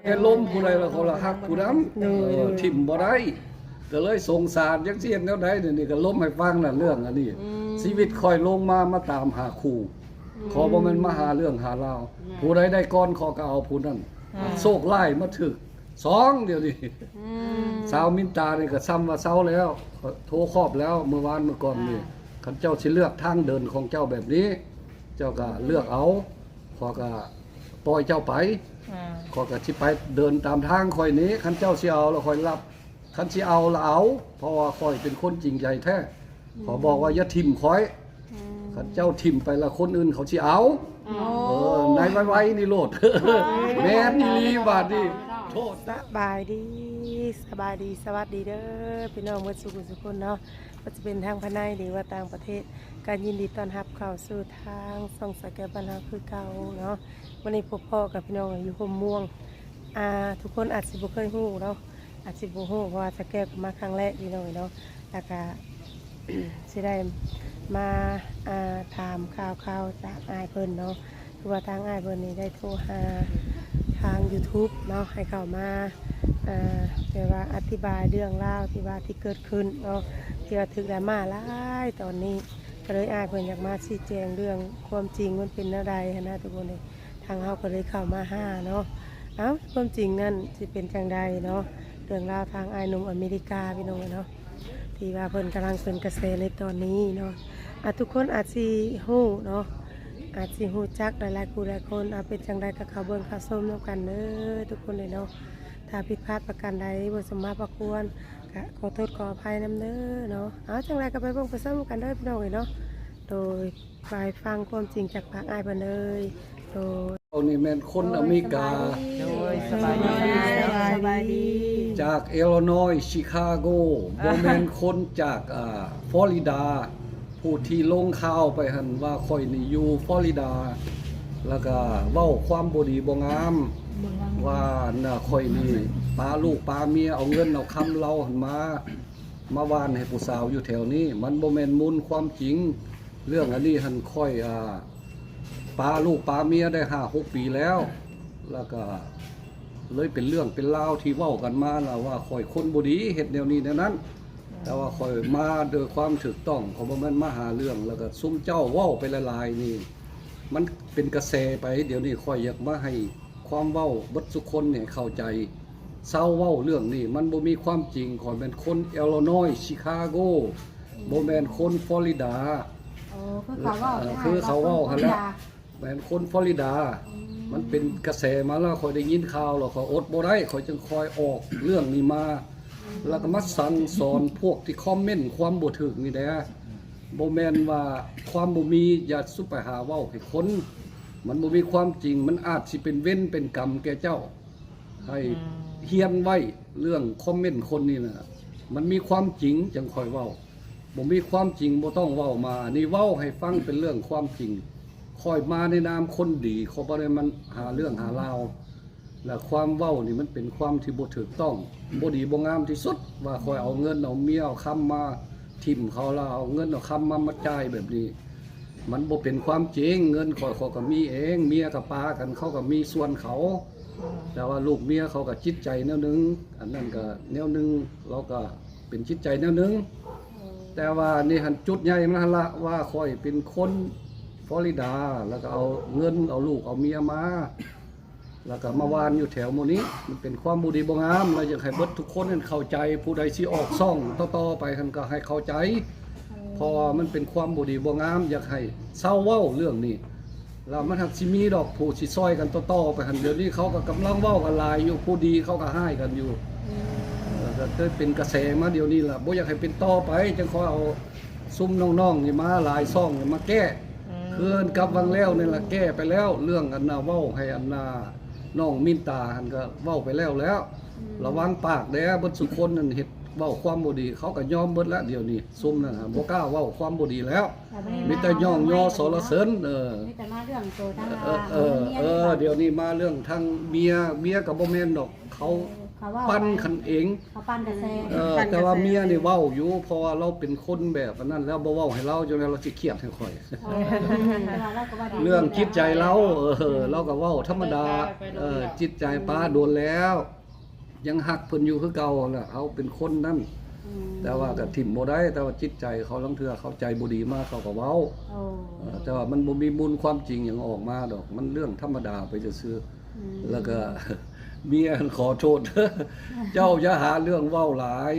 แค่ล้มผู้ใดแล้วเขาละฮักผู้นั้นทิ่มบ่ได้ก็เลยสงสารจังซี่แนวใดนี่ก็ล้มให้ฟังน่ะเรื่องอันนี้ชีวิตค่อยลงมาตามหาคู่ขอบ่แม่นมาหาเรื่องหาราวผู้ใดได้ก่อนขอก็เอาผู้นั้นโชคร้ายมาถึก2เดี๋ยวนี้สาวมินตานี่ก็ซ้ำว่าเซาแล้วโทรครอบแล้วเมื่อวานเมื่อก่อนนี่คันเจ้าสิเลือกทางเดินของเจ้าแบบนี้ เจ้าก็เลือกเอาขอก็ปล่อยเจ้าไปขอก็สิไปเดินตามทางค่อยนี้คันเจ้าสิเอาแล้วค่อยรับคันสิเอาละเอาเพราะว่าค่อยเป็นคนจริงใจแท้ขอบอกว่าอย่าทิ่มค่อยคันเจ้าทิ่มไปละคนอื่นเขาสิเอานายไว้นี่โลดแม่นอีหลีบาดนี้โทษ สบายดีสวัสดีเด้อพี่น้องเมื่อสุขสุขคนเนาะว่าจะเป็นทางภายในหรือว่าต่างประเทศการยินดีต้อนรับเข้าสู่ทางส่องสแกนบ้านเราคือเก่าเนาะวันนี้พบพ่อกับพี่น้องอยู่ห่มม่วงทุกคนอาจสิบ่เคยฮู้เนาะอาจสิบ่ฮู้เพราะว่าสแกนมาครั้งแรกพี่น้องเนาะแล้วก็ สิได้มาถามข่าวจากอ้ายเพิ่นเนาะคือว่าทางอ้ายเพิ่นนี่ได้โทรหาทาง YouTube เนาะให้เข้ามาเรียกว่าอธิบายเรื่องราวที่เกิดขึ้นเนาะที่ว่าถึกดราม่าหลายตอนนี้ก็เลยอ้ายเพิ่นอยากมาชี้แจงเรื่องความจริงมันเป็นแนวใดนะทุกคนเลยทางเฮาก็เลยเข้ามาหาเนาะความจริงนั่นสิเป็นจังใดเนาะเรื่องราวทางอ้ายหนุ่มอเมริกาพี่น้องเนาะที่ว่าเพิ่นกำลังเป็นกระแสในตอนนี้เนาะทุกคนอาจสิฮู้เนาะอาจสิฮู้จักหลายๆผู้หลายคนเป็นจังใดก็เข้าเบิ่งเข้าชมนำกันเด้อทุกคนเลยเนาะถ้าผิดพลาดประการใดบ่สมมาพระควรก็ขอโทษขออภัยนำเด้อเนาะจังไรก็ไปเบิ่งไปชมกันเด้อพี่น้องเนาะโดยไปฟังความจริงจากปากอ้ายเพิ่นเลยโดยเอานี่แม่นคนอเมริกาสบายดีจากอิลลินอยส์ชิคาโกบ่แม่นคนจากฟลอริดาผู้ที่ลงข่าวไปหั่นว่าข่อยนี่อยู่ฟลอริดาแล้วก็เว้าความบ่ดีบ่งามว่าน่ะข่อยนี่ปาลูกปาเมียเอาเงินเอาคำเราหั่นมาวานให้ผู้สาวอยู่แถวนี้มันบ่แม่นมูลความจริงเรื่องอันนี้หั่นค่อยปาลูกปาเมียได้ 5-6 ปีแล้วก็เลยเป็นเรื่องเป็นราวที่เว้ากันมาล่ะว่าข่อยคนบ่ดีเฮ็ดแนวนี้แนวนั้นแต่ว่าข่อยมาด้วยความถูกต้องเขาบ่แม่นมาหาเรื่องแล้วก็ซุมเจ้าเว้าไปหลายๆนี่มันเป็นกระแสไปเดี๋ยวนี้ข่อยอยากมาให้ความเว้าเบิดทุกคนเนี่ยเข้าใจเศร้าเว้าเรื่องนี้มันบ่มีความจริงข่อยเป็นคนอิลลินอยส์ชิคาโกบ่แม่นคนฟลอริดาคือเขาเว้าหั่นแหละแม่นคนฟลอริดามันเป็นกระแสมาแล้วข่อยได้ยินข่าวแล้วข่อยอดบ่ได้ข่อยจึงคอยออกเรื่องนี้มาแล้วก็มาสั่งสอนพวกที่คอมเมนต์ความบ่ถูกนี่แหละบ่แม่นว่าความบ่มีอย่าสุไปหาเว้าให้คนมันบ่มีความจริงมันอาจสิเป็นเว้นเป็นกรรมแก่เจ้าให้เฮียนไว้เรื่องคอมเมนต์คนนี่น่ะมันมีความจริงจังค่อยเว้าบ่มีความจริงบ่ต้องเว้ามานี่เว้าให้ฟังเป็นเรื่องความจริงค่อยมาในนามคนดีเขาบ่ได้มันหาเรื่องหาราวและความเว้านี่มันเป็นความที่บ่ถูกต้องบ่ดีบ่งามที่สุดว่าค่อยเอาเงินเอาเมียเอาคำมาทิ่มเขาแล้วเอาเงินเอาคำมาจ่ายแบบนี้มันบ่เป็นความจริงเงินค่อยเขาก็มีเองเมียกับปากันเขาก็มีส่วนเขาแต่ว่าลูกเมียเขาก็จิตใจแนวนึงอันนั้นก็แนวนึงเราก็เป็นจิตใจแนวนึงแต่ว่านี่หันจุดใหญ่มันหั่นละว่าค่อยเป็นคนฟลอริดาแล้วก็เอาเงินเอาลูกเอาเมียมาแล้วก็มาวานอยู่แถวหมู่นี้มันเป็นความบ่ดีบ่งามแล้วอยากให้เบิดทุกคนเข้าใจผู้ใดสิออกซ่องต่อๆไปคั่นก็ให้เข้าใจเพราะมันเป็นความบ่ดีบ่งามอยากให้เศร้าเว้าเรื่องนี้แล้วมันหักสิมีดอกผู้สิซอยกันต่อๆไปหั่นเดี๋ยวนี้เขาก็กำลังเว้ากันหลายอยู่ผู้ดีเขาก็ให้กันอยู่ก็เกิดเป็นกระแสมาเดี๋ยวนี้ล่ะบ่อยากให้เป็นต่อไปจังขอเอาซุ่มน้องๆนี่มาหลายซ่องนี่มาแก้คืนกับวังแล้วนี่ล่ะแก้ไปแล้วเรื่องอันน่ะเว้าให้อันน่ะน้องมินตาหั่นก็เว้าไปแล้วระวังปากเด้อเบิดสุคนนั่นเฮ็ดเว้าความบ่ดีเขาก็ยอมเบิดแล้วเดี๋ยวนี้ซุ่มนั่นบ่กล้าเว้าความบ่ดีแล้วมีแต่ย่องยอสรเสริญมีแต่มาเรื่องโตทั้งเดี๋ยวนี้มาเรื่องทางเมียก็บ่แม่นดอกเขา เขาว่า ปั้นคันเอง เขาปั้นกระแส แต่ว่าเมียนี่เว้าอยู่เพราะว่าเราเป็นคนแบบนั้นแล้วบ่เว้าให้เราจนเราสิเครียดให้ข่อย แต่ว่าเราก็ว่าดี เรื่องจิตใจเราเราก็เว้าธรรมดาจิตใจป้าโดนแล้ว ยังหักเพิ่นอยู่คือเก่าแหละเอาเป็นคนนั่น อืม แต่ว่าก็ถิ่มบ่ได้แต่ว่าจิตใจเขาลังเทื่อเขาใจบ่ดีมากเขาก็เว้า โอ้ แต่ว่ามันบ่มีมูลความจริงหยังออกมาดอก มันเรื่องธรรมดาไปซื่อ อืม ๆแล้วก็ เมียขอโทษ เจ้าอย่าหาเรื่องเว้าหลาย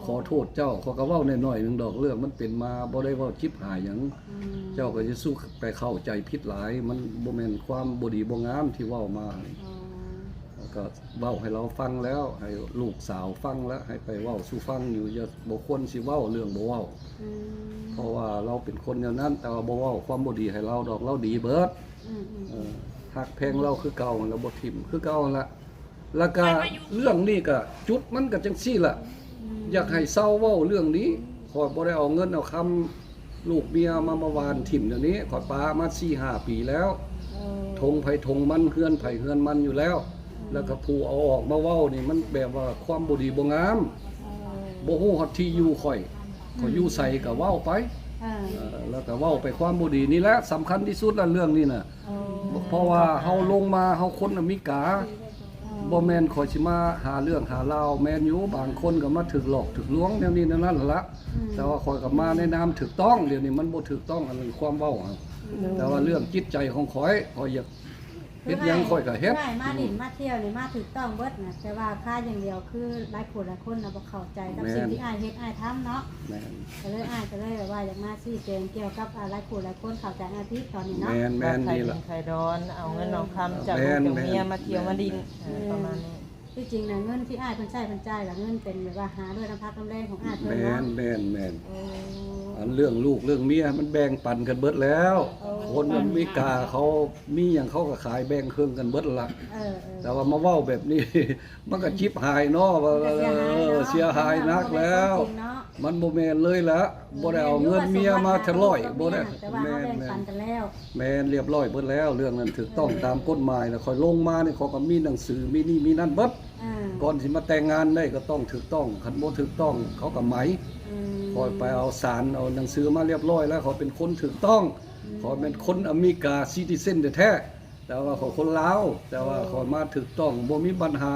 ขอโทษเจ้าเขาก็เว้าน้อยๆนึงดอกเรื่องมันเป็นมาบ่ได้เว้าจิบหายหยัง อืม เจ้าก็จะสู้ไปเข้าใจผิดหลาย มันบ่แม่นความบ่ดีบ่งามที่เว้ามา อ๋อ แล้วก็เว้าให้เราฟังแล้ว ให้ลูกสาวฟังแล้ว ให้ไปเว้าสู่ฟังอยู่อย่าบ่ควรสิเว้าเรื่องบ่เว้า อืม เพราะว่าเราเป็นคนแนวนั้น แต่ว่าบ่เว้าความบ่ดีให้เราดอกเราดีเบิด อืมอืม หักแพงเราคือเก่าเราบ่ทิ่มคือเก่าหั่นละแล้วก็เรื่องนี้ก็จุดมันก็จังซี่ล่ะ อยากให้เศร้าเว้าเรื่องนี้ขอยบ่ได้เอาเงินเอาคำลูกเมียมาวานถิ่มเดี๋ยวนี้ขอยปามา 4-5 ปีแล้ว เออ ทงไผทงมันเฮือนไผเฮือนมันอยู่แล้ว แล้วก็ผู้เอาออกมาเว้านี่มันแบบว่าความบ่ดีบ่งาม เออ บ่ฮู้ฮอดที่อยู่ข่อยอยู่ใส่ก็เว้าไป เออ แล้วก็เว้าไปความบ่ดีนี่แหละสำคัญที่สุดแล้วเรื่องนี้น่ะ เออ เพราะว่าเฮาลงมาเฮาคนอเมริกาบ่แม่นข่อยสิมาหาเรื่องหาราวแม่นอยู่บางคนก็มาถึกหลอกถึกลวงแนวนี้แนวนั้นล่ะแต่ว่าข่อยก็มาในนามถูกต้องเดี๋ยวนี้มันบ่ถูกต้องอันนั้นความเว้าอะแต่ว่าเรื่องจิตใจของข่อยอยากเฮ็ดหยังข่อยก็เฮ็ด ได้มาดินมาเที่ยวนี่มาถูกต้องเบิดนะแต่ว่าค่าอย่างเดียวคือหลายคนน่ะบ่เข้าใจกับสิ่งที่อ้ายเฮ็ดอ้ายทำเนาะ แม่น ก็เลยอ้ายก็เลยแบบว่าอยากมาชี้แจงเกี่ยวกับหลายคนเข้าใจอาทิตย์ตอนนี้เนาะ แม่น ไข่ นี่ ดิ ล่ะ นไข่ดอนเอาเงินเอาคำจาก แม่ ลูก น จากเมีย แม่น มาเที่ยวมาดินประมาณนี้ ที่จริงนะเงินที่อ้ายเพิ่นใช้เพิ่นจ่ายกับเงินเป็นแบบว่าหาด้วยน้ำพักน้ำแรงของอ้ายเพิ่น แม่ เนาะ นแม่นแม่น โอ้ อันเรื่องลูกเรื่องเมียมันแบ่งปันกันเบิดแล้ว คนอเมริกาเขามีหยังเขาก็ขายแบ่งเครื่องกันเบิดละ เออ แต่ว่ามาเว้าแบบนี้ มันก็จิบหายเนาะว่าเสียหายนักแล้ว มันบ่แม่นเลยละบ่ได้เอาเงินเมียมาทะร้อยบ่ได้ แต่ว่า แม่ เขา น แบ่ง แม่ ปัน น กันแล้ว แม่นเรียบร้อยเบิดแล้ว เรื่องนั้นถูกต้องตามกฎหมายแล้วค่อยลงมานี่เขาก็มีหนังสือมีนี่มีนั่นเบิด อ่า ก่อนสิมาแต่งงานได้ก็ต้องถูกต้องคันบ่ถูกต้องเขาก็ไหม อืม คอยไปเอาสารเอาหนังสือมาเรียบร้อยแล้วเขาเป็นคนถูกต้องเขาเป็นคนอเมริกาซิติเซนแท้ๆแต่ว่าเขาคนลาวแต่ว่าเขามาถูกต้องบ่มีปัญหา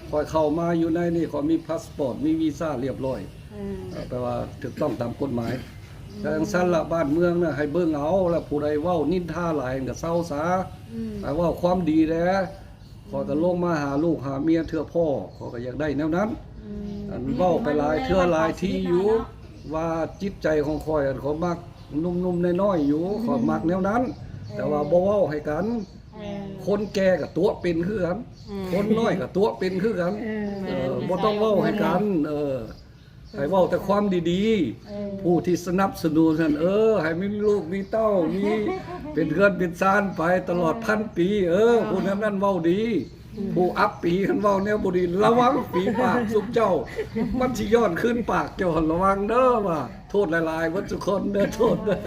คอยเข้ามาอยู่ในนี่เขามีพาสปอร์ตมีวีซ่าเรียบร้อย แปลว่าถูกต้องตามกฎหมายแต่จังซั่นละบ้านเมืองน่ะให้เบิ่งเอาแล้วผู้ใดเว้านินทาหลายก็เศร้าซะ อืม แต่ว่าความดีแหละขอยก็ลงมาหาลูกหาเมียเทื่อพ่อขอยก็อยากได้แนวนั้น อืม อันเว้าไปหลายเทื่อหลายที่อยู่ว่าจิตใจของข่อยอันเขามักนุ่มๆน้อยๆอยู่ขอยมักแนวนั้น แต่ว่าบ่เว้าให้กัน เออ คนแก่ก็ตัวเป็นคือกัน คนน้อยก็ตัวเป็นคือกันบ่ต้องเว้าให้กันให้เว้าแต่ความดี เออ ๆ ผู้ที่สนับสนุนนั่นให้มีลูกมีเต้ามีเป็นเพื่อนเป็นซานไปตลอดพันปีผู้นั้นเว้าดี ผู้อัพปีคันเว้าแนวบ่ดีระวังปีปากสุบเจ้า มันสิย้อนขึ้นปากเจ้าระวังเด้อว่าโทษหลายๆวัดทุกคนเด้อโทษเด้อ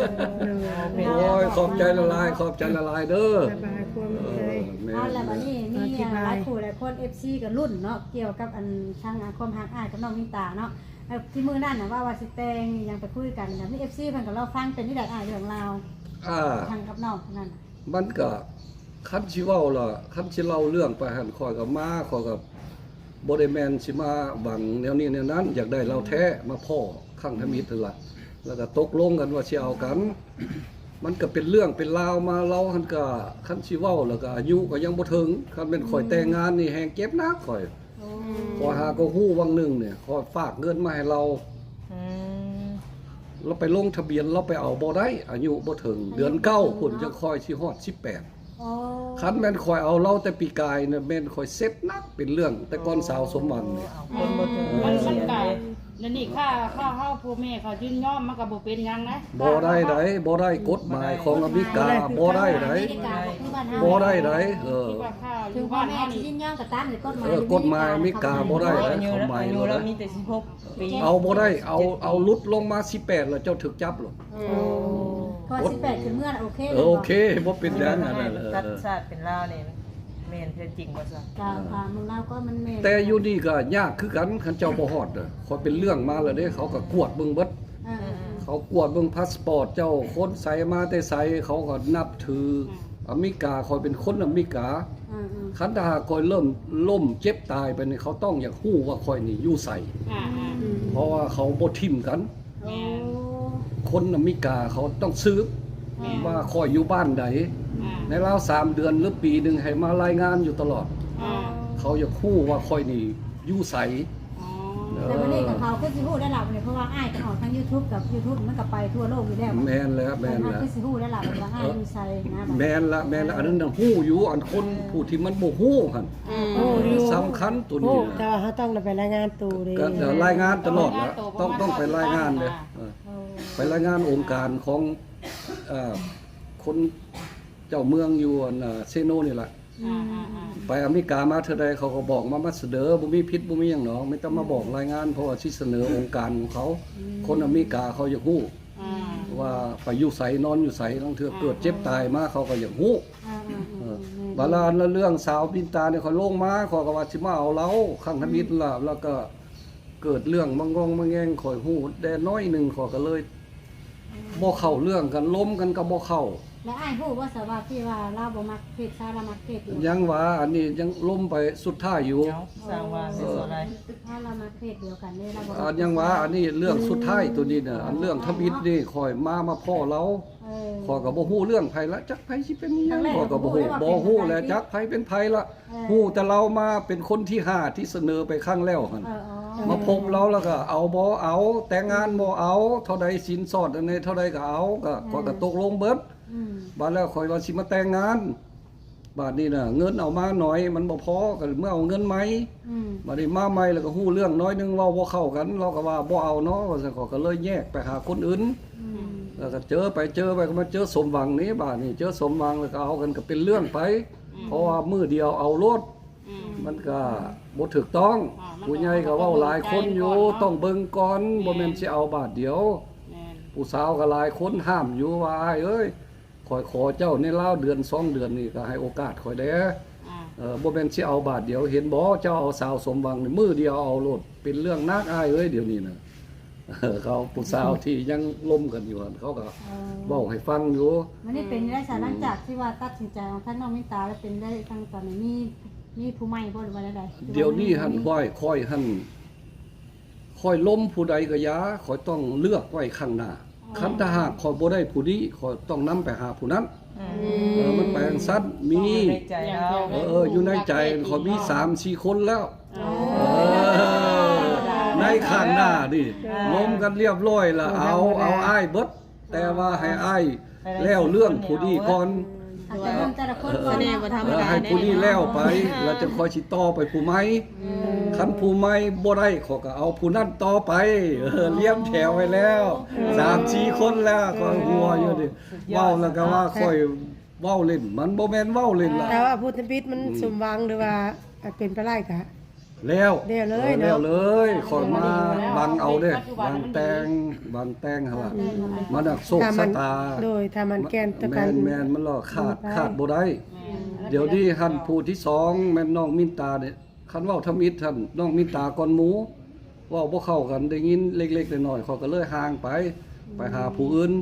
โอ้ยขอบใจละลายขอบใจละลายเด้อ สบายความเคย แม่ เอาแล้วบัดนี้มีหลายคู่หลายคน FC กับรุ่นเนาะเกี่ยวกับอันทางความฮักอ้ายกับน้องมินตาเนาะที่มื้อนั้นน่ะว่าสิแต่งยังไปคุยกันน่ะมี FC เพิ่นก็รอฟังเป็นที่ใดอ้ายเรื่องราว อ่า ทางกับน้องนั่น มันก็คันสิเว้าล่ะคันสิเล่าเรื่องไปหั่นข้อยก็มาข้อยก็บ่ได้แม่นสิมาหวังแนวนี้แนวนั้น อยากได้เราแท้มาพ่อข้างทมิตรนั่นล่ะแล้วก็ตกลงกันว่าสิเอากัน มันก็เป็นเรื่องเป็นราวมาเราหั่นก็คันสิเว้าแล้วก็อายุก็ยังบ่ถึงคันเป็นข่อยแต่งงานนี่แฮงเจ็บนักข่อย โอ้ ข้อยหาก็ฮู้วังหนึงเนี่ยข้อยฝากเงินมาให้เรา อืม เราไปลงทะเบียนเราไปเอาบ่ได้อายุบ่ถึงเดือน9พุ่นจังค่อยสิฮอด18 โอ้ คันแม่นคอยเอาเราแต่ปีกายเนี่ยแม่นคอยเซ็ตนักเป็นเรื่อง แต่ก่อนสาวสมบัติเนี่ย เอาคนบ่ถึง มัน เสีย ไก่ เลย แล้วนี่ค่าเฮาพ่อแม่เขายื่นย่อมมันก็บ่เป็นหยังนะ บ่ได้ไดบ่ได้กฎหมายของอเมริกาบ่ได้ได ที่กาที่บ้านเฮา บ่ได้ได คิดว่าข้าวอ ถึง ยู่ พ่อ บ้าน แม่ เฮา ที่ นี่ ยินยอมกับตามหรือกฎหมาย กฎหมายอเมริกาบ่ได้ อายุแล้วอายุแล้วมีแต่16ปี เอาบ่ได้เอาลุดลงมา18แล้วเจ้าถึกจับหรอก พอ18ขึ้นเมื่อน่ะโอเค โอเคบ่เป็นหยังอันนั้น ตัดชาติเป็นลาวนี่แม่นเท็จจริงบ่ซะ กาพามึงเล่าก็มันแม่น แต่อยู่นี่ก็ยากคือกันคันเจ้าบ่ฮอดเด้อขอยเป็นเรื่องมาแล้วเด้เขาก็กวดเบิ่งเบิด เขากวดเบิ่งพาสปอร์ตเจ้าคนใส่มาแต่ใส่เขาก็นับถืออเมริกาคอยเป็นคนอเมริกาคันถ้าหากคอยเริ่มล่มเจ็บตายไปนี่เขาต้องอยากฮู้ว่าคอยนี่อยู่ใส่เพราะว่าเขาบ่ทิ่มกัน คนอเมริกาเขาต้องสืบว่าคอยอยู่บ้านใดในราว3เดือนหรือปีหนึงให้มารายงานอยู่ตลอด เขาอยากฮู้ว่าคอยนี่อยู่ใส่ แต่วันนี้กับเขาคือสิฮู้ได้หลับเลยเพราะว่าอ้ายก็ออกทาง YouTube กับ YouTube มันก็ไปทั่วโลกอยู่แล้ว แม่นแล้วแม่นแล้ว คือสิฮู้ได้หลับว่าอ้ายอยู่ไสนะ แม่นละอันนั้นน่ะฮู้อยู่อันคนผู้ที่มันบ่ฮู้หั่น โอ้อยู่ สำคัญตัว โอ้ นี้ แต่ นะ ว่าเขาต้องไปรายงานตัวเด้ ก็เดี๋ยวรายงานตลอดแล้วต้องไปรายงานเลยไปรายงานองค์การของคนเจ้าเมืองอยู่อันเซโนนี่แหละไปอเมริกามาเท่าใดเขาก็บอกมาเสนอบ่มีพิษบ่มีหยังหนอไม่ต้องมาบอกรายงานเพราะว่าสิเสนอองค์การของเขา คนอเมริกาเขาอยากฮู้ว่าไปอยู่ไสนอนอยู่ไสลางเทื่อเกิดเจ็บตายมาเขาก็อยากฮู้บาลานแล้วเรื่องสาวปินตาเนี่ยเขาลงมาเขาก็ว่าสิมาเอาเราข้างทมิตรล่ะแล้วก็เกิดเรื่องบางงองบางแงงข่อยฮู้แต่น้อยหนึงเขาก็เลยบ่เข้าเรื่องกันล้มกันก็บ่เข้า แล้วอ้ายฮู้ว่าสว่าที่ว่าเราบ่มักเพศชายเรามักเพศเดียว ยังว่าอันนี้ยังล้มไปสุดท้ายอยู่ เนาะสร้างว่าสิสอนอะไร ถ้าเรามักเพศเดียวกันนี่เราบ่ อันยังว่าอันนี้เรื่องสุดท้ายตัวนี้น่ะอันเรื่องทมิตรนี่ข่อยมาพ่อเราขอยก็บ่ฮู้เรื่องไผละจักไผสิเป็นหยังขอยก็บ่ฮู้แล้วจักไผเป็นไผละฮู้แต่เรามาเป็นคนที่5ที่เสนอไปครั้งแล้วหั่นมาพบเราแล้วก็เอาบ่เอาแต่งงานบ่เอาเท่าใดสินสอดอันนี้เท่าใดก็เอาก็ขอยก็ตกลงเบิดบาดแล้วข่อยว่าสิมาแต่งงานบาดนี้น่ะเงินเอามาหน่อยมันบ่พอก็เมื่อเอาเงินไหมบาดนี้มาใหม่แล้วก็ฮู้เรื่องน้อยนึงเว้าบ่เข้ากันเราก็ว่าบ่เอาเนาะว่าซั่นก็เลยแยกไปหาคนอื่นแล้วก็เจอไปก็มาเจอสมหวังนี้บาดนี้เจอสมหวังแล้วก็เอากันก็เป็นเรื่องไปเพราะว่ามื้อเดียวเอารถมันก็บ่ถูกต้องผู้ใหญ่ก็เว้าหลายคนอยู่ต้องเบิ่งก่อนบ่แม่นสิเอาบาทเดียวผู้สาวก็หลายคนห้ามอยู่ว่าอ้ายเอ้ยขอยขอเจ้าในราวเดือน2เดือนนี่ก็ให้โอกาสข่อยแด้บ่แม่นสิเอาบาทเดียวเห็นบ่เจ้าเอาสาวสมหวังนี่มื้อเดียวเอาโลดเป็นเรื่องนักอ้ายเอ้ยเดี๋ยวนี้น่ะเขาผู้สาวที่ยังล้มกันอยู่หั่นเขาก็เว้าให้ฟังอยู่ มันนี่เป็นได้สารหลังจากที่ว่าตัดสินใจของท่านน้องมิตาแล้วเป็นได้ตั้งตอนนี้มีผู้ใหม่บ่หรือว่าใดๆ เดี๋ยวนี้หั่นค่อยล้มผู้ใดก็ยาค่อยต้องเลือกไว้ข้างหน้าคันถ้าหากข่อยบ่ได้ผู้นี้ข่อยต้องนำไปหาผู้นั้นมันแปลงซัดมี ในใจเรา อยู่ในใจข่อยมี 3-4 คนแล้วในข้างหน้านี่ล้มกันเรียบร้อยแล้วเอาอ้ายเบิดแต่ว่าให้อ้ายแล้วเรื่องผู้นี้ก่อน อาจจะเริ่มแต่ละคนก่อน ให้ผู้นี้แล้วไปแล้วจะคอยสิต่อไปผู้ใหม่คันผู้ใหม่บ่ได้ขอยก็เอาผู้นั้นต่อไปเลี้ยงแถวไว้แล้ว 3-4 คนแล้วคอยหัวอยู่ดิเว้าแล้วก็ว่าคอยเว้าเล่นมันบ่แม่นเว้าเล่นล่ะ แต่ว่าพุทธปิฎมันสมหวังหรือว่าเป็นไปได้กะ แล้ว แล้วเลยเนาะ แล้วเลยคอยมาบังเอาเด้บางแตงหั่นล่ะมันน่ะโชคชะตา โดยถ้ามันแกนตะ แม กัน นมันหลอกขาดบ่ได้เดี๋ยวนี้หันผู้ที่2แม่นน้องมินตาเนี่ยคันเว้าทำอิฐท่านน้องมินตาก่อนหมูเว้าบ่เข้ากันได้ยินเล็กๆน้อยๆเขาก็เลยห่างไปหาผู้อื่น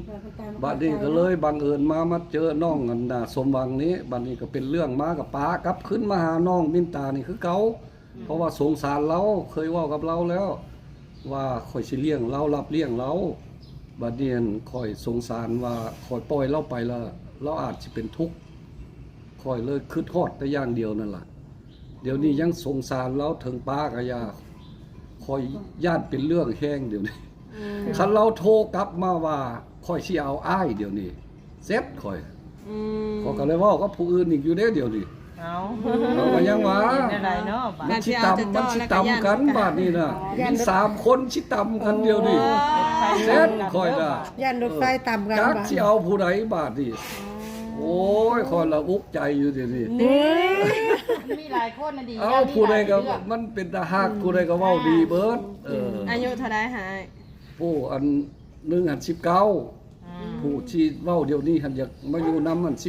บัดนี้ก็เลยบังเอิญมาเจอน้องอันน่ะสมหวังนี้บัดนี้ก็เป็นเรื่องมากับป้ากลับขึ้นมาหาน้องมินตานี่คือเก่าเพราะว่าสงสารเราเคยเว้ากับเราแล้ว ว่าข่อยสิเลี้ยงเรารับเลี้ยงเราบัดนี้ข่อยสงสารว่าข่อยปล่อยเราไปแล้วเราอาจสิเป็นทุกข์ข่อยเลยคิดฮอดแต่อย่างเดียวนั่นล่ะเดี๋ยวนี้ยังสงสารเราถึงป้ากะยาข่อยญาติเป็นเรื่องแห้งเดี๋ยวนี้คันเราโทรกลับมาว่าข่อยสิเอาอ้ายเดี๋ยวนี้เซ็ตข่อยข่อยก็เลยเว้ากับผู้อื่นอีกอยู่เด้เดี๋ยวนี้ เอา เอาก็ยังว่า อะไรเนาะบาด มันสิตำกันบาดนี้น่ะมี3คนสิตำกันเดียวนี่เซ็ตข่อยน่ะ ย่านรถไฟต่ำกัน จัก บ่ สิเอาผู้ใดบาดนี่โอ้ยคนละอุกใจอยู่เดี๋ยวนี้ มีหลายคนน่ะดี เอาผู้ใดก็มันเป็นตาฮักผู้ใดก็เว้าดีเบิดอายุเท่าไรหาย ผู้อันหนึ่งหัน19ผู้ที่เว้าเดี๋ยวนี้หันอยากมาอยู่นำมัน18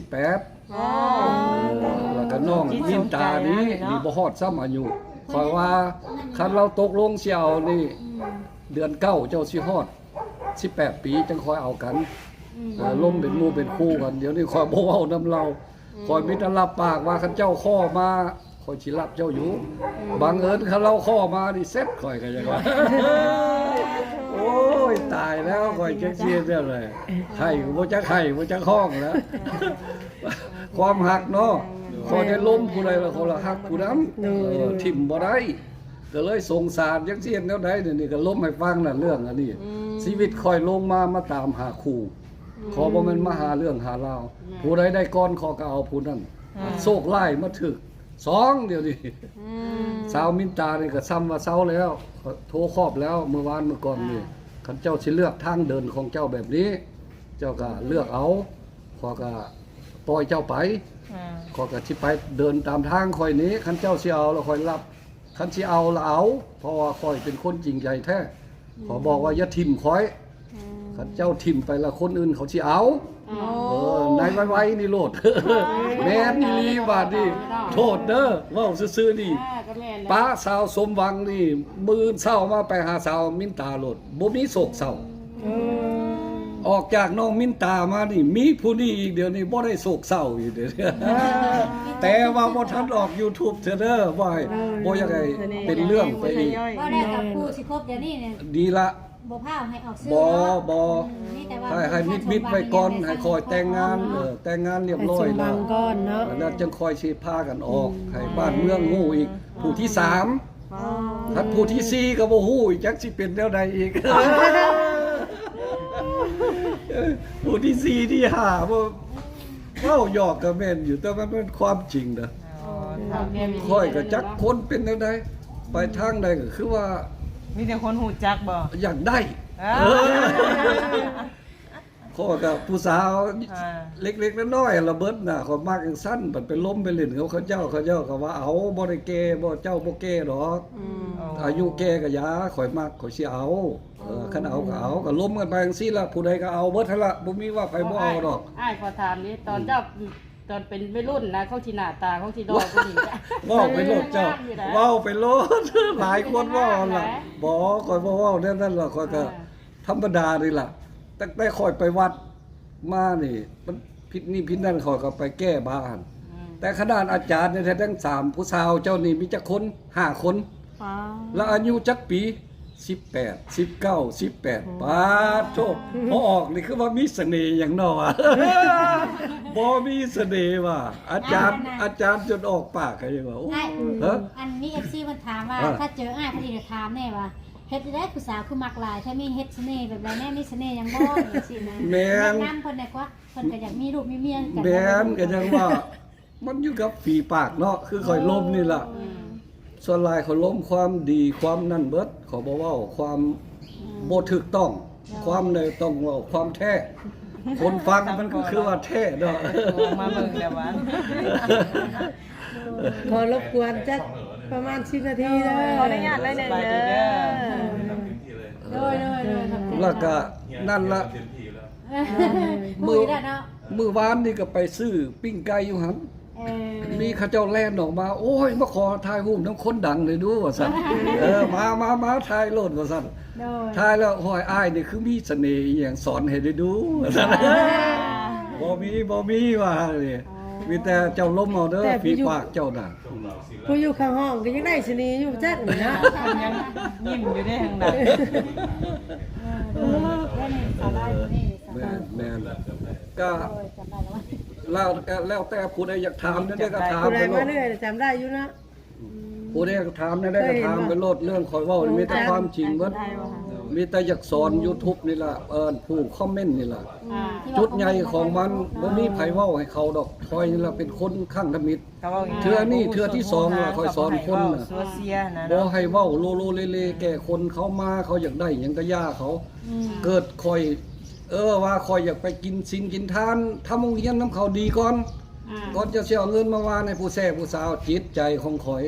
แล้วก็น้องมินตานี้นี่บ่ฮอดซ้ำอายุ คอยว่าคันเราตกลงสิเอานี่เดือนเก้าเจ้าสิฮอด18 ปีจังคอยเอากันล้มเป็นหมู่เป็นคู่กันเดี๋ยวนี้คอยบ่เว้านำเราคอยมีแต่รับปากว่าคันเจ้าข้อมาคอยสิรับเจ้าอยู่บังเอิญคันเราข้อมานี่เซ็ตคอยก็ยังว่าโอ้ยตายแล้วคอยจักเสียเด้อเลยไข่บ่จักไข่บ่จักห้องแล้วความหักเนาะคอยได้ล้มผู้ใดแล้วเขาละหักผู้นั้นทิ่มบ่ได้ก็เลยสงสารจักเสียแนวใดนี่ก็ล้มให้ฟังน่ะเรื่องอันนี้ชีวิตคอยลงมาตามหาคู่ขอบ่แม่นมาหาเรื่องหาราวผู้ใดได้ก่อนขอก็เอาผู้นั้นโชคร้ายมาถึก2เดี๋ยวนี้สาวมินตานี่ก็ซ้ำว่าเซาแล้วโทรครอบแล้วเมื่อวานเมื่อก่อนนี่คันเจ้าสิเลือกทางเดินของเจ้าแบบนี้ เจ้าก็เลือกเอาขอก็ปล่อยเจ้าไปขอก็สิไปเดินตามทางค่อยนี้คันเจ้าสิเอาแล้วค่อยรับคันสิเอาละเอาเพราะว่าค่อยเป็นคนจริงใจแท้ขอบอกว่าอย่าทิ่มค่อยคันเจ้าทิ่มไปละคนอื่นเขาสิเอานายไว้นี่โลดแม่นอีหลีบาดนี่โทษเด้อเว้าซื่อๆนี่ ก็แม่น ป้าสาวสมหวังนี่มื้อเช้ามาไปหาสาวมินตาโลดบ่มีโศกเศร้าออกจากน้องมินตามานี่มีผู้นี้อีกเดี๋ยวนี้บ่ได้โศกเศร้าอีกเดี๋ยวนี้แต่ว่าบ่ทันออก YouTube เถอะเด้อบ่ให้บ่อยากให้เป็นเรื่องไปอีก บ่ได้กับผู้สิครบเดี๋ยวนี้เนี่ย ดีละ บ่พาให้ออกซื้อ บ่ เนาะ บ่ นี่แต่ว่า ให้มิดไว้ก่อนให้คอยแต่งงานแต่งงานเรียบร้อย สมห แล้ วั ว งก่อนเนาะ แล้วจึงคอยสิพากันออกให้บ้านเมืองฮู้อีกผู้ที่3ถ้าผู้ที่4ก็บ่ฮู้อีกจักสิเป็นแนวใดอีก ผู้ที่4ที่5บ่เว้าหยอกก็แม่นอยู่แต่มันเป็นความจริงนะค่อยก็จักคนเป็นแนวใดไปทางใดก็คือว่า มีแต่คนหูจักบ่ อยากได้ข้อกับผู้สาวเล็กๆน้อยๆระเบิดน่ะเขามากจังสั้นมันไปล้มไปเล่นเขาเจ้าก็ว่าเอาบ่ได้แก่บ่เจ้าบ่แก่ดอกอายุแก่ก็ยาข่อยมักข่อยสิเอาคันเอาก็เอาก็ล้มกันไปจังซี่ล่ะผู้ใดก็เอาเบิดหั่นล่ะบ่มีว่าไผบ่เอาดอก อ้ายขอถามนี้ตอนเจ้าตอนเป็นวัยรุ่นนะเขาที่หน้าตาเขาที่ดอกผู้หญิง เว้าไปโลดเจ้าเว้าไปโลดหลายคนเว้าล่ะบ่ข่อยบ่เว้าแนวนั้นล่ะข่อยก็ธรรมดานี่ล่ะตั้งแต่ข่อยไปวัดมานี่มันผิดนี่ผิดนั่นข่อยก็ไปแก้บ้าน แต่ขนาดอาจารย์เนี่ยทั้ง3ผู้สาวเจ้านี่มีจักคน5คนแล้วอายุจักปี18 19 18ปาดโตพอออกนี่คือว่ามีเสน่ห์อย่างน้ออ่ะ บ่มีเสน่ห์ว่ะอาจารย์จนออกปากก็ยังว่าโอ้ อ้าย ฮะ อันนี้ FC มันถามว่าถ้าเจออ้ายพอดีจะถามแน่ว่าเฮ็ดได้ผู้สาวคือมักหลายถ้ามีเฮ็ดเสน่ห์แบบใดแน่มีเสน่ห์หยังบ่จังซี่นะ แม่น แนะนำเพิ่นได้กว่าเพิ่นก็อยากมีลูกมีเมียกัน แบนก็ยังว่า มันอยู่กับฝีปากเนาะคือข่อยล้มนี่ล่ะส่วนหลายเขาล้มความดีความนั่นเบิดขอบ่เว้าความบ่ถูกต้อง ความใดต้องเว้าความแท้คนฟังมันก็คือว่าแท้เนาะ มาเบิ่งแล้วว่า ขอรบกวนจักประมาณ10นาทีเด้ ขออนุญาตเลยเด้อ โดยครับ แล้วก็นั่นละ คุยได้เนาะ มื้อวานนี่ก็ไปซื้อปิ้งไก่อยู่หั่น มีเขาเจ้าแล่นออกมา โอ้ยมาขอถ่ายรูปน้ำคนดังเลยดูว่าซั่นมาถ่ายโลดว่าซั่น โดย ถ่ายแล้วห้อยอ้ายนี่คือมีเสน่ห์อหย่างสอนให้ได้ดูว่าซั่นบ่มีว่านี่มีแต่เจ้าล้มเอาเด้อฝีปากเจ้าน่ะ ผู้อยู่ข้างห้องก็ยังได้ชนีอยู่จักนี่นะ ยังยิ้มอยู่ได้ทางนั้น แม่นก็แล้วแต่ผู้ใดอยากถามนั่นได้ก็ถาม ผู้ใด ไปโล มา ด เรื่อยจำได้อยู่นะ ผู้ใดอยากถามนั่นได้ก็ถามไปโลดเรื่องข่อยเว้านี่มีแต่ความจริงเบิดมีแต่อยากสอน YouTube นี่ล่ะผู้คอมเมนต์นี่ล่ะจุดใหญ่ของมันบ่มีไผเว้าให้เขาดอกคอยนี่ล่ะเป็นคนข้างธมิตร ก็ว่าอย่าง เทื่อนี้เทื่อที่สองล่ะคอยสอนคนน่ะ ซัวเซียนะ บ่ให้เว้าโลโลเลแก่คนเขามาเขาอยากได้หยังก็ย่าเขา เกิดคอยว่าคอยอยากไปกินศีลกินทานทำโรงเรียนนำเขาดีก่อนก่อนจะสิเอาเงินมาวานให้ผู้แซ่ผู้สาวจิตใจของข่อย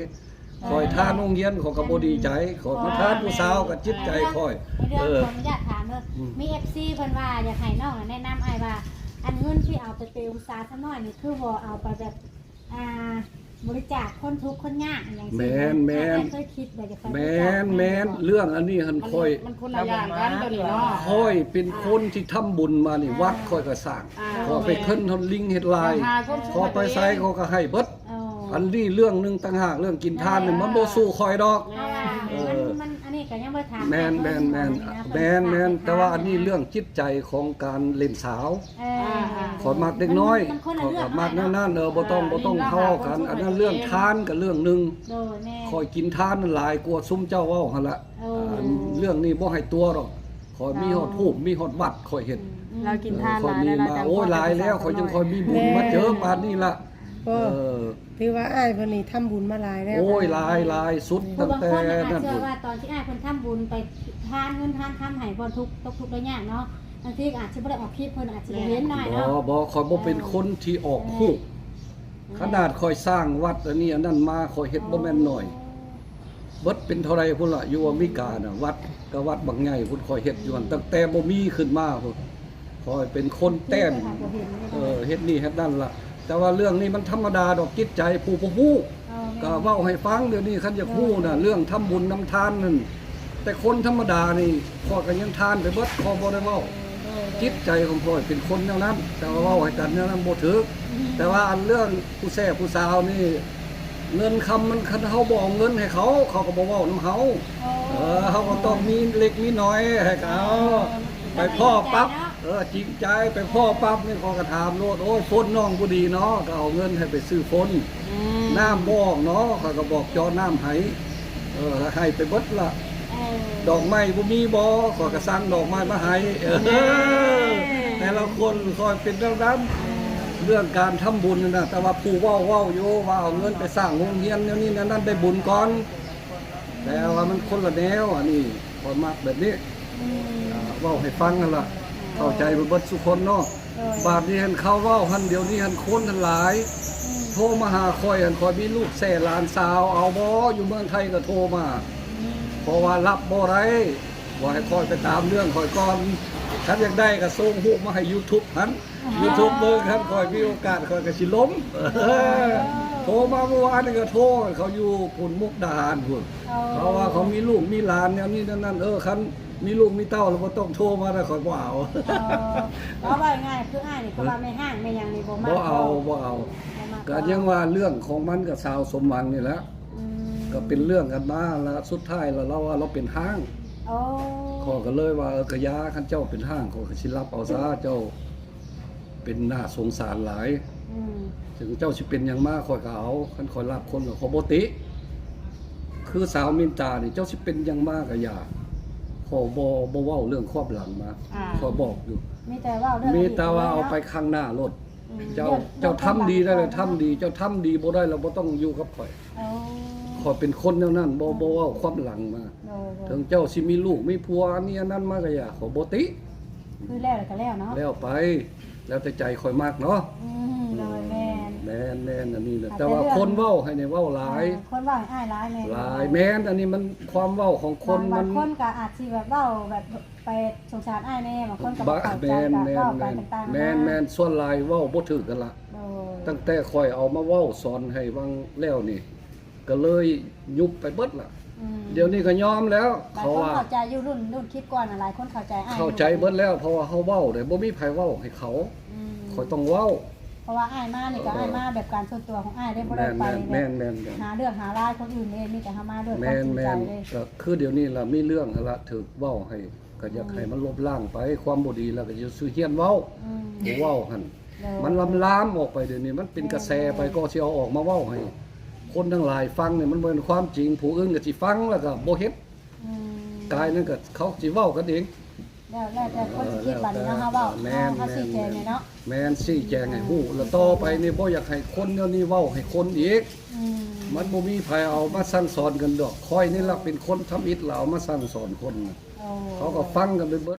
ทานโรงเรียนเขาก็บ่ดีใจขอยมาทานผู้สาวก็จิตใจข่อย เรื่องขออนุญาตถามเด้อมี FC เพิ่นว่าอยากให้น้องแนะนำอ้ายว่า อันเงินที่เอาไปเปย์อุตสาหซะหน่อยนี่คือบ่เอาไปแบบ บริจาคคนทุกข์คนยากอย่าง แม่น เคยคิดแบบจะไปบริ แม่ จาคน แม่นเรื่องอันนี้หัน มัน ค่อย มันคนละอย่างกันตัวนี้เนาะ ค่อยเป็นคนที่ทำบุญมานี่วัดค่อยก็สร้าง อ่า ขอไปขึ้นทนลิงเฮ็ดลาย หาคนช่วย ขอไปไสเขาก็ให้เบิด เออ อันนี้เรื่องหนึงต่างหากเรื่องกินทานนี่มันบ่สู้ค่อยดอก เพราะว่า เออ มันอันนี้ก็ยังบ่ถาม แม่นแต่ว่าอันนี้เรื่องจิตใจของการเล่นสาว เออ ขอมักเด็กน้อย มันคน ข ละ อ เรื่ กั อบ ง มักนั่นบ่ต้องเข้ากัน อันนั้นเรื่องทานกับเรื่องหนึง โดยแม่ คอยกินทานนั่นหลายกว่าซุมเจ้าเว้าหั่นละ โอ้ อันเรื่องนี้บ่ให้ตัวหรอกคอยมีฮอดทูปมีฮอดวัดคอยเฮ็ด เรากินทาน คอย หลาย มี แล้วเรา มา จะ โอ้ยหลายแล้วคอยยังคอยมีบุญมาเจอปานนี้ละ ก็ เออ ถือว่าอ้ายเพิ่นนี่ทำบุญมาหลายแล้ว โอ้ยหลายสุด ผู้ ตั้ง บาง แต่ คนอาจ นั่น เชื่ พุ่ อน ว่าตอนที่อ้ายเพิ่นทำบุญไปทานเงินทานคำให้บ่ทุกข์ตกทุกข์ได้ยากเนาะบางทีก็อาจจะบ่ได้ออกคลิปเพิ่นอาจจะเห็นหน่อยเนาะ บ่คอยบ่เป็นคนที่ออกฮู้ขนาดคอยสร้างวัดอันนี้อันนั้นมาคอยเฮ็ดบ่แม่นน้อยเบิดเป็นเท่าไรพุ่นล่ะอยู่อเมริกาน่ะวัดก็วัดบางใหญ่พุ่นคอยเฮ็ดอยู่หั่นตั้งแต่บ่มีขึ้นมาพุ่นคอยเป็นคนแต้มเฮ็ดนี่เฮ็ดนั่นล่ะแต่ว่าเรื่องนี้มันธรรมดาดอกจิตใจผู้บ่ฮู้ก็เว้าให้ฟังเดี๋ยวนี้คันอยากฮู้น่ะเรื่องทำบุญนำทานนั่นแต่คนธรรมดานี่ข้อยก็ยังทานไปเบิดข้อบ่ได้เว้าจิตใจของข้อยเป็นคนแนวนั้นแต่ว่าเว้าให้กันแนวนั้นบ่ถูกแต่ว่าอันเรื่องผู้แซ่ผู้สาวนี่เงินคำมันคันเฮาบ่เอาเงินให้เขาเขาก็บ่เว้านำเฮาเขาก็ต้องมีเล็กมีน้อยให้เขาไปพ่อปั๊บจริงใจไปพ่อปั๊บนี่เขาก็ถามโลดโอ้ยฝนน้องบ่ดีเนาะก็เอาเงินให้ไปซื้อฝนน้ำบ่ออกเนาะเขาก็บอกจอน้ำให้ให้ไปเบิดละดอกไม้บ่มีบ่เขาก็สั่งดอกไม้มาให้แต่ละคนคอยเป็นเรื่องนั้นเรื่องการทำบุญนะแต่ว่าผู้เว้าอยู่ว่าเอาเงินไปสร้างโรงเรียนนี่นั่นได้บุญก่อนแต่ว่ามันคนละแนวอันนี้คนมักแบบนี้เว้าให้ฟังนั่นล่ะเข้าใจเบิดทุกคนเนาะบาดนี้เห็นเขาเว้าหันเดี๋ยวนี้หันคนทั้งหลายโทรมาหาคอยหันคอยมีลูกแส่หลานสาวเอาบ่อยู่เมืองไทยก็โทรมาเพราะว่ารับบ่ได้ว่าให้คอยไปตามเรื่องคอยก่อนถ้าอยากได้ก็ส่งรูปมาให้ YouTube หัน YouTube เบิ่งครับคอยมีโอกาสคอยก็สิล้มโทรมาเมื่อวานนี่ก็โทรเขาอยู่พุ่นมุกดาหารพุ่นเพราะว่าเขามีลูกมีหลานแนวนี้นั่นคันมีลูกมีเต้าแล้วบ่ต้องโทรมาแล้วคอยบ่เอา เพราะว่าง่ายคืออ้ายนี่เพราะว่าไม่ห้างไม่หยังนี่บ่มา บ่เอาก็ยังว่าเรื่องของมันกับสาวสมหวังนี่แหละก็เป็นเรื่องกันมาแล้วสุดท้ายแล้วเราว่าเราเป็นห้าง โอ้ ขอก็เลยว่าก็ยาคันเจ้าเป็นห้างขอก็สิรับเอาซะเจ้าเป็นน่าสงสารหลายถึงเจ้าสิเป็นหยังมาขอยก็เอาคันขอยรับคนก็ขอบ่ติคือสาวมินตานี่เจ้าสิเป็นหยังมาก็อย่าขอบ่เว้าเรื่องครอบหลังมาขอบอกอยู่ มีแต่ว่าเรื่อง มีแต่ว่าเอาไปข้างหน้ารถเจ้าทำดีได้เลยทำดีเจ้าทำดีบ่ได้เราบ่ต้องอยู่กับข่อยขอยเป็นคนแนวนั้นบ่เว้าความหลังมาถึงเจ้าสิมีลูกมีผัวอันนี้อันนั้นมาก็อย่าขอบ่ติ คือแล้วก็แล้วเนาะ แล้วไป แล้วแต่ใจข่อยมากเนาะ เลยแม่น แม่นอันนี้นะแต่ว่าคนเว้าให้ในเว้าหลาย คนว่าอ้ายหลายแม่น หลายแม่นอันนี้มันความเว้าของคนมั บาน งคนก็อาจสิแบบเว้าแบบไปสงสารอ้ายแน่บางคนก็บ่เข้าใจ แม่น ก็เว้าไปต่างๆ แม่นส่วนหลายเว้าบ่ถูกกันละ โดย ตั้งแต่ข่อยเอามาเว้าสอนให้วังแล้วนี่ ก็เลยยุบไปเบิดล่ะ เดี๋ยวนี้ก็ยอมแล้ว หลาย เขา คน ว่า เข้าใจอยู่รุ่นคลิปก่อนน่ะหลายคนเข้าใจอ้าย เข้าใจเบิดแล้วเพราะว่าเฮาเว้าได้บ่มีไผเว้าให้เขาข่อยต้องเว้า เพราะว่าอ้ายมานี่ก็อ้ายมาแบบการส่วนตัวของอ้ายได้บ่ได้ไป แม่น หาเรื่องหารายคนอื่นเองมีแต่เฮามาด้วยความจริง แม่ ใจ น เลย ก็คือเดี๋ยวนี้ล่ะมีเรื่องหั่นละถูกเว้าให้ก็อยากให้มันลบล้างไปความบ่ดีแล้วก็จะซื้อเฮียนเว้าบ่เว้าหั่นมันลามออกไปเดี๋ยวนี้มันเป็นกระแสไปก็สิเอาออกมาเว้าให้คนทั้งหลายฟังเนี่ยมันบ่เป็นความจริงผู้อื่นก็สิฟังแล้วก็บ่เฮ็ดกายนั่นก็เขาสิเว้ากันเอง แล้วแต่คนสิคิดบัดนี้เนาะเฮาเว้าเฮาสิแจงเนี่ยเนาะ แม่นชี้แจงให้ฮู้แล้วต่อไปนี่บ่อยากให้คนเดี๋ยวนี้เว้าให้คนอีกมันบ่มีไผเอามาสั่งสอนกันดอกค่อยนี่ล่ะเป็นคนทำอิฐแล้วเอามาสั่งสอนคนน่ะเขาก็ฟังกันไปเบิด